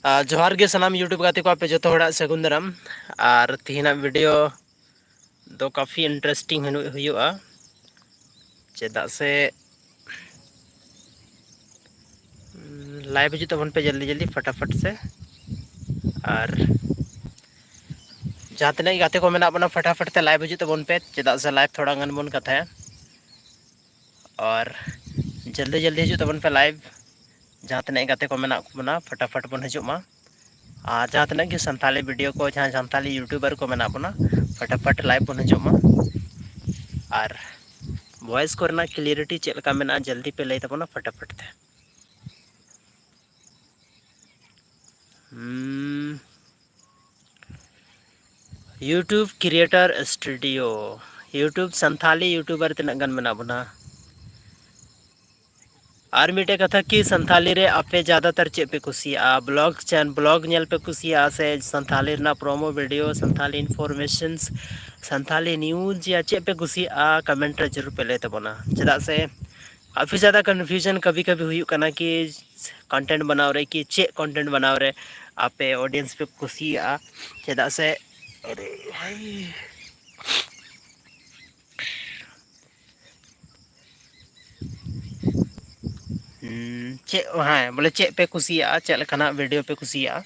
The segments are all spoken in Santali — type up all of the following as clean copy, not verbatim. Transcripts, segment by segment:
जोहार गे सनाम यूट्यूब गाते को आपे जो हड़ा सगुन दाराम और तीना वीडियो दो काफ़ी इंटरेस्टिंग हुआ चेदा से लाइव हजू तबन पे जल्दी जल्दी फटाफट से और जहाँ तक गाते को मेना बना फटाफट से लाइव हजू तबन पे चेदा से लाइव थोड़ा गन बन कथा है और जल्दी जल्दी हजू तबन पे लाइव जहाँ तक गाते को मेना बना फटाफट बन हजूमा और जहाँ तक कि संताली वीडियो को जहाँ संताली यूट्यूबर को मेना बना फटाफट लाइव बन हजूमा और वॉइस को क्लियरिटी चेलका मेना जल्दी पे लई तबना फटाफट थे YouTube creator studio YouTube Santhali YouTuber तीन गन मेना बना और मिटे कथा कि संथाली रे आपे ज़्यादातर चे पे कुसिया ब्लॉग नेल पे कुसिया से संथाली ना promo video Santhali informations Santhali news या चे पे कुसिया कमेंट रे जरूर पे ले तबना चेदा से काफ़ी ज़्यादा कन्फ्यूजन कभी कभी हुई करना कि कंटेंट बनाओ रे कि चे कंटेंट बनाओ रे आपे ऑडियंस पे कुसिया चेदा से अरे भाई चे हाँ बोले चे पे कुसिया चे लेकाना वीडियो पे कुसिया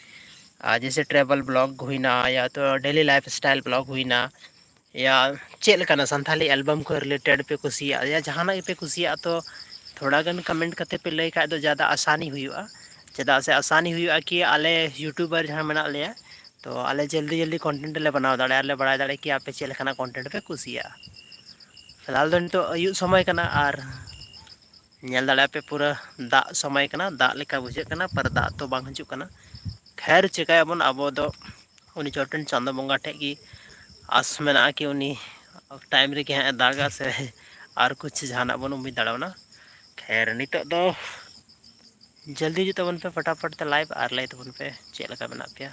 जैसे ट्रैवल ब्लॉग हुईना या तो डेली लाइफ स्टाइल ब्लॉग हुईना या चे लेकाना संथाली एल्बम को रिलेटेड पे कुसिया या जहाना पे कुसिया तो थोड़ा गन कमेंट करते पे लई खाय तो ज़्यादा आसानी हुआ चेदा से आसानी हुआ कि आले यूट्यूबर जहाँ मेना लिया तो आले जल्दी जल्दी कंटेंट ले बनाव दाड़े ले बड़ा दाड़े कि आपे चे लेकाना कंटेंट पे कुसिया फिलहाल तो तो अयुब समय कना और नेल दाड़े पे पूरा दा समय कना दा लेका बुझे कना पर दा तो बांग हजू कना खैर चिकायाबन अब दो उनी चोटन चांदो बंगा ठे की आस मेना कि उनी टाइम रे हाँ दागा से और कुछ जहाना बन उम्मीद दाड़ावना खैर नित दो जल्दी जो तबन पे फटाफट ते लाइव और लाई तबन पे चेक लगा बना पे